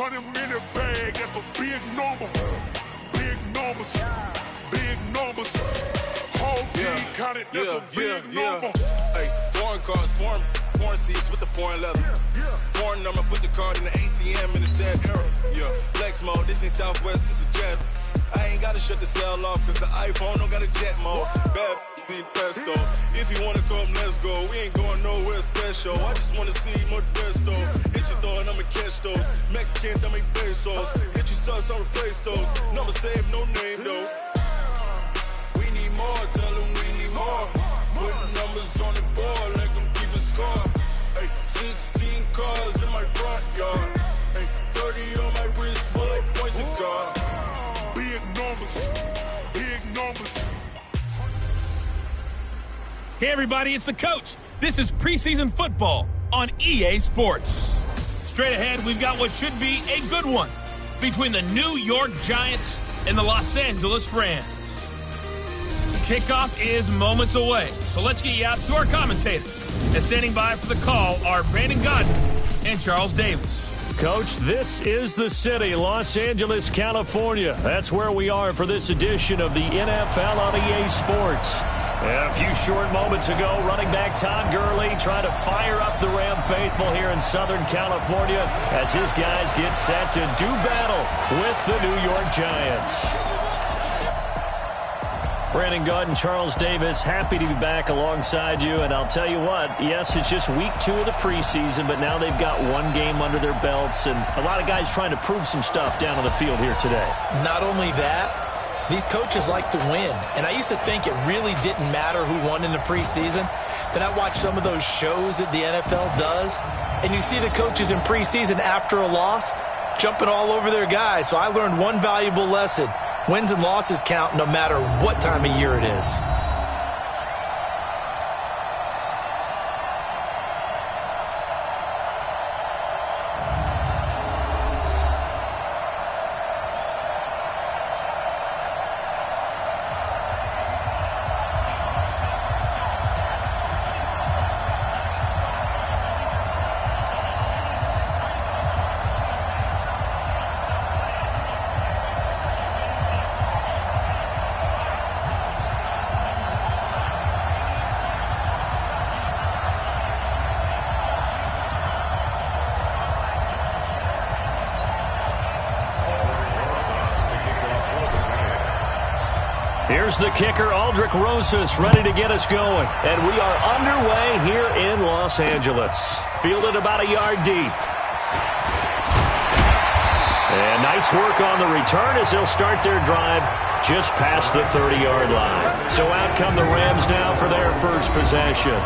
100-minute bag, that's a big number. Big numbers, big numbers. Whole team counted, that's a big number. Hey, foreign cars, foreign seats with the foreign leather. Foreign number, put the card in the ATM in the sad era. Yeah, flex mode, this ain't Southwest, this is jet. I ain't gotta shut the cell off, cause the iPhone don't got a jet mode. Bad pesto. If you wanna come, let's go. We ain't going nowhere special. I just wanna see Modesto. Hit your throw and I'ma catch those. Mexican, don't make pesos. Hit your sus, I'll replace those. Number save, no name though. We need more, tell them we need more. Put numbers on the board, let them keep a score. Hey, 16 cars in my front yard. Hey, 30 on my wrist, bullet points of God. Big numbers, big numbers. Hey everybody, it's the coach. This is preseason football on EA Sports. Straight ahead, we've got what should be a good one between the New York Giants and the Los Angeles Rams. Kickoff is moments away, so let's get you out to our commentators. And standing by for the call are Brandon Gaudin and Charles Davis. Coach, this is the city, Los Angeles, California. That's where we are for this edition of the NFL on EA Sports. A few short moments ago, running back Todd Gurley trying to fire up the Ram faithful here in Southern California as his guys get set to do battle with the New York Giants. Brandon Gaudin, Charles Davis, happy to be back alongside you. And I'll tell you what, yes, it's just week 2 of the preseason, but now they've got one game under their belts. And a lot of guys trying to prove some stuff down on the field here today. Not only that, these coaches like to win. And I used to think it really didn't matter who won in the preseason. Then I watch some of those shows that the NFL does, and you see the coaches in preseason after a loss jumping all over their guys. So I learned one valuable lesson. Wins and losses count no matter what time of year it is. Here's the kicker, Aldrick Rosas, ready to get us going. And we are underway here in Los Angeles. Fielded about a yard deep. And nice work on the return as they'll start their drive just past the 30-yard line. So out come the Rams now for their first possession.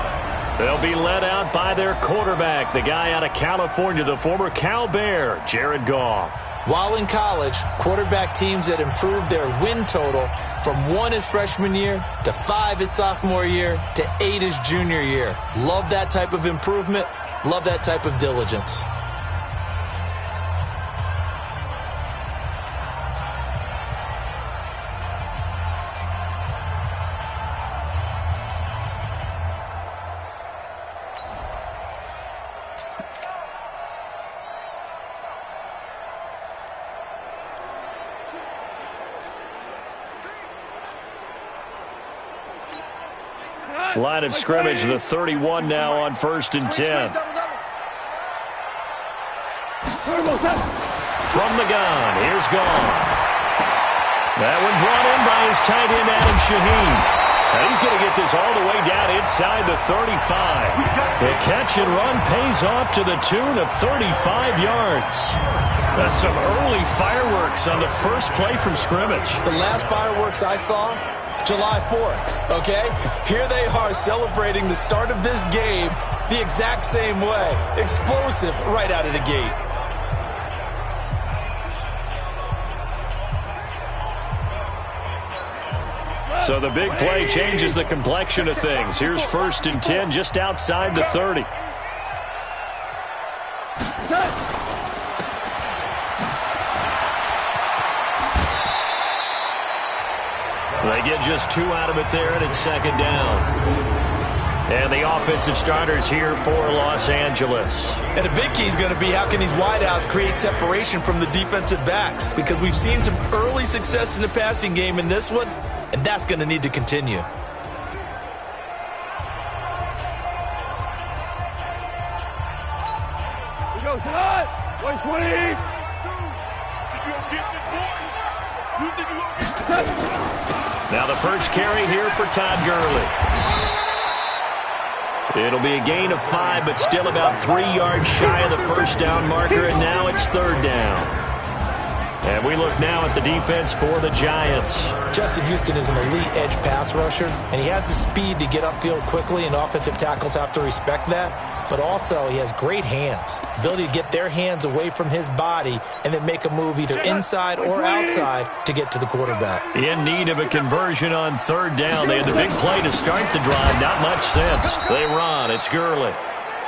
They'll be led out by their quarterback, the guy out of California, the former Cal Bear, Jared Goff. While in college, quarterback teams that improved their win total from 1 his freshman year to 5 his sophomore year to 8 his junior year. Love that type of improvement. Love that type of diligence. Line of scrimmage, the 31 now on 1st and 10. From the gun, here's Goff. That one brought in by his tight end, Adam Shaheen. And he's going to get this all the way down inside the 35. The catch and run pays off to the tune of 35 yards. That's some early fireworks on the first play from scrimmage. The last fireworks I saw, July 4th, okay? Here they are celebrating the start of this game the exact same way. Explosive right out of the gate. So the big play changes the complexion of things. Here's 1st and 10 just outside the 30. They get just 2 out of it there, and it's 2nd down. And the offensive starters here for Los Angeles. And a big key is going to be how can these wideouts create separation from the defensive backs? Because we've seen some early success in the passing game in this one, and that's going to need to continue. Here goes tonight. 120. Now the first carry here for Todd Gurley. It'll be a gain of 5, but still about 3 yards shy of the first down marker, and now it's third down. And we look now at the defense for the Giants. Justin Houston is an elite edge pass rusher, and he has the speed to get upfield quickly, and offensive tackles have to respect that. But also, he has great hands, ability to get their hands away from his body and then make a move either inside or outside to get to the quarterback. In need of a conversion on third down. They had the big play to start the drive. Not much sense. They run. It's Gurley.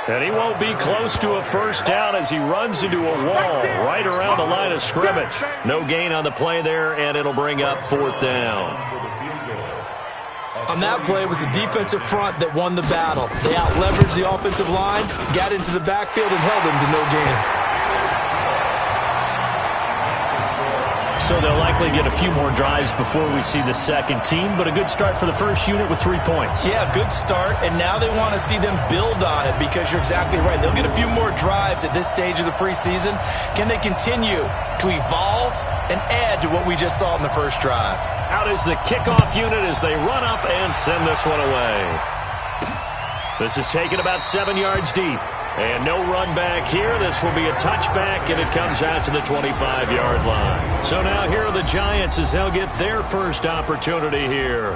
And he won't be close to a first down as he runs into a wall right around the line of scrimmage. No gain on the play there, and it'll bring up fourth down. On that play, it was the defensive front that won the battle. They out-leveraged the offensive line, got into the backfield, and held them to no gain. So they'll likely get a few more drives before we see the second team, but a good start for the first unit with 3 points. Yeah, good start, and now they want to see them build on it because you're exactly right. They'll get a few more drives at this stage of the preseason. Can they continue to evolve and add to what we just saw in the first drive? Out is the kickoff unit as they run up and send this one away. This is taken about 7 yards deep. And no run back here. This will be a touchback, and it comes out to the 25-yard line. So now here are the Giants as they'll get their first opportunity here.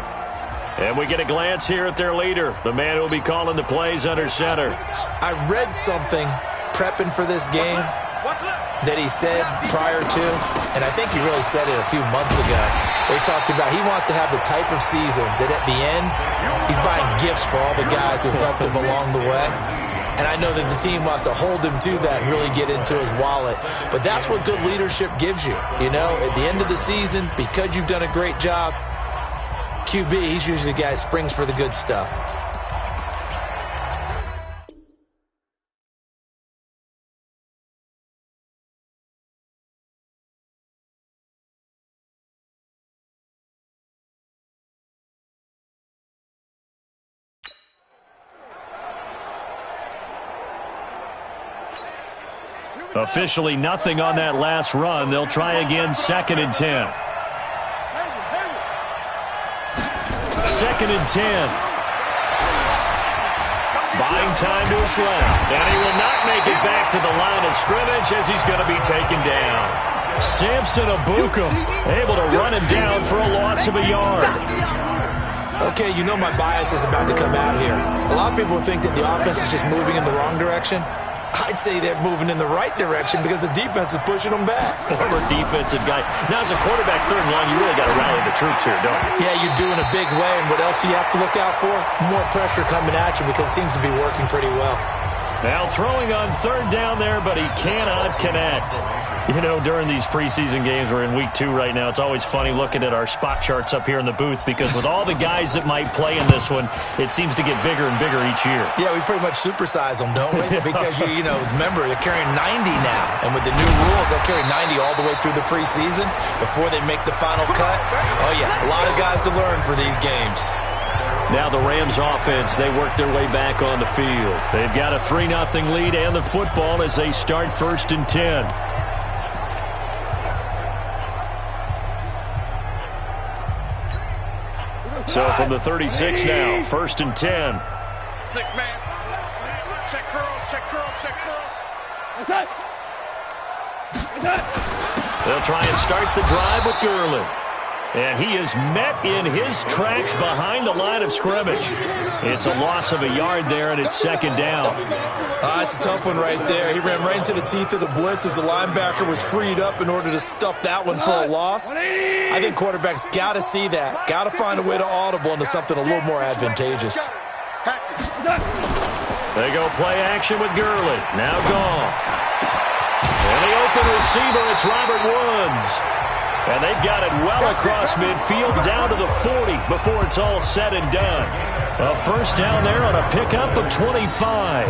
And we get a glance here at their leader, the man who will be calling the plays under center. I read something prepping for this game that he said prior to, and I think he really said it a few months ago, where he talked about he wants to have the type of season that at the end, he's buying gifts for all the guys who helped him along the way. And I know that the team wants to hold him to that and really get into his wallet. But that's what good leadership gives you. You know, at the end of the season, because you've done a great job, QB, he's usually the guy who springs for the good stuff. Officially nothing on that last run. They'll try again, 2nd and 10. 2nd and 10. Buying time to his left. And he will not make it back to the line of scrimmage as he's going to be taken down. Samson Ebukam able to run him down for a loss of a yard. Okay, you know my bias is about to come out here. A lot of people think that the offense is just moving in the wrong direction. I'd say they're moving in the right direction because the defense is pushing them back. Former defensive guy. Now, as a quarterback, third and long, you really got to rally the troops here, don't you? Yeah, you do in a big way. And what else do you have to look out for? More pressure coming at you because it seems to be working pretty well. Now throwing on third down there, but he cannot connect. You know, during these preseason games, we're in week 2 right now. It's always funny looking at our spot charts up here in the booth because with all the guys that might play in this one, it seems to get bigger and bigger each year. Yeah, we pretty much supersize them, don't we? Because, you know, remember, they're carrying 90 now. And with the new rules, they'll carry 90 all the way through the preseason before they make the final cut. Oh, yeah, a lot of guys to learn for these games. Now the Rams offense, they work their way back on the field. They've got a 3-0 lead and the football as they start 1st and 10. So from the 36 now, 1st and 10. 6-man. Check curls, check curls, check curls. They'll try and start the drive with Gurley. And he is met in his tracks behind the line of scrimmage. It's a loss of a yard there, and it's 2nd down. It's a tough one right there. He ran right into the teeth of the blitz as the linebacker was freed up in order to stuff that one for a loss. I think quarterbacks got to see that. Got to find a way to audible into something a little more advantageous. They go play action with Gurley. Now Goff. And the open receiver, it's Robert Woods. And they've got it well across midfield down to the 40 before it's all said and done. A first down there on a pickup of 25.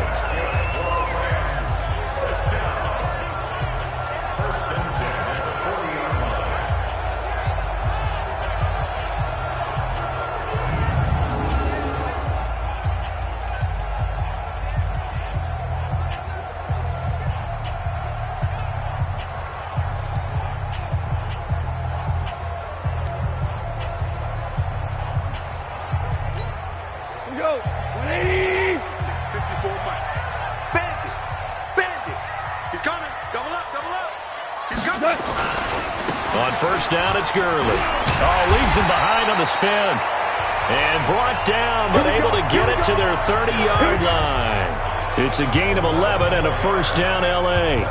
Go, 180. 54 Mike. Bandit. He's coming. Double up. He's coming. On first down, it's Gurley. Leaves him behind on the spin. And brought down, but able to get it to their 30-yard line. It's a gain of 11 and a first down, L.A.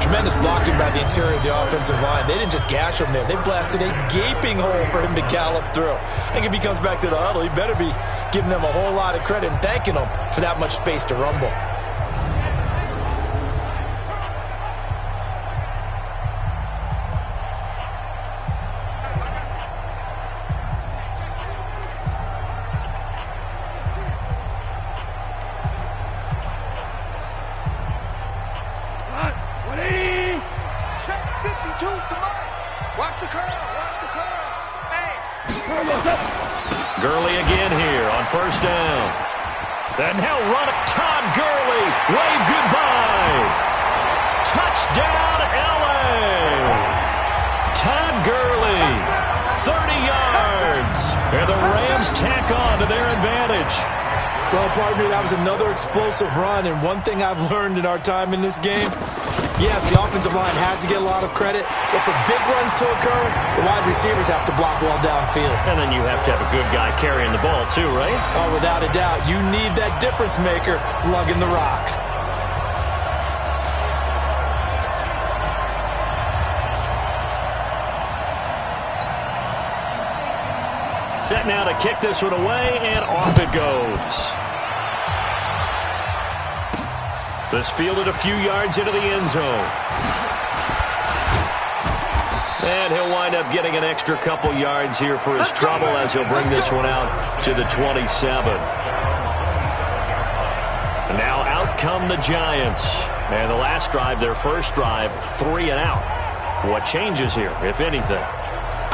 Tremendous blocking by the interior of the offensive line. They didn't just gash him there. They blasted a gaping hole for him to gallop through. I think if he comes back to the huddle, he better be giving them a whole lot of credit and thanking them for that much space to rumble. Gurley again here on first down. And he'll run it. Todd Gurley. Wave goodbye. Touchdown, L.A. Todd Gurley. 30 yards. And the Rams tack on to their advantage. Well, pardon me, that was another explosive run. And one thing I've learned in our time in this game, yes, the offensive line has to get a lot of credit, but for big runs to occur, the wide receivers have to block well downfield. And then you have to have a good guy carrying the ball too, right? Oh, without a doubt. You need that difference maker lugging the rock. Set now to kick this one away, and off it goes. This fielded a few yards into the end zone. And he'll wind up getting an extra couple yards here for his trouble as he'll bring this one out to the 27. And now out come the Giants. And the last drive, their first drive, 3 and out. What changes here, if anything?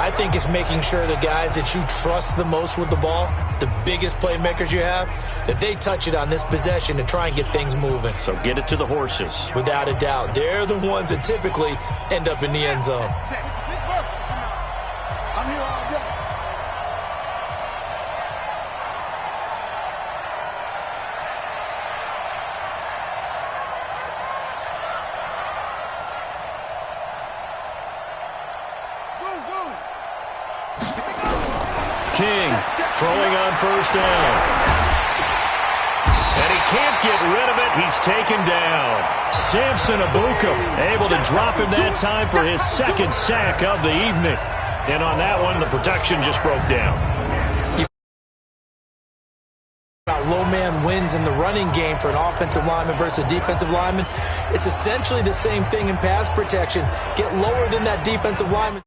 I think it's making sure the guys that you trust the most with the ball, the biggest playmakers you have, that they touch it on this possession and try and get things moving. So get it to the horses. Without a doubt. They're the ones that typically end up in the end zone. I'm here all day. King throwing on first down. And he can't get rid of it. He's taken down. Samson Abuka able to drop him that time for his second sack of the evening. And on that one, the protection just broke down. Low man wins in the running game for an offensive lineman versus a defensive lineman. It's essentially the same thing in pass protection. Get lower than that defensive lineman.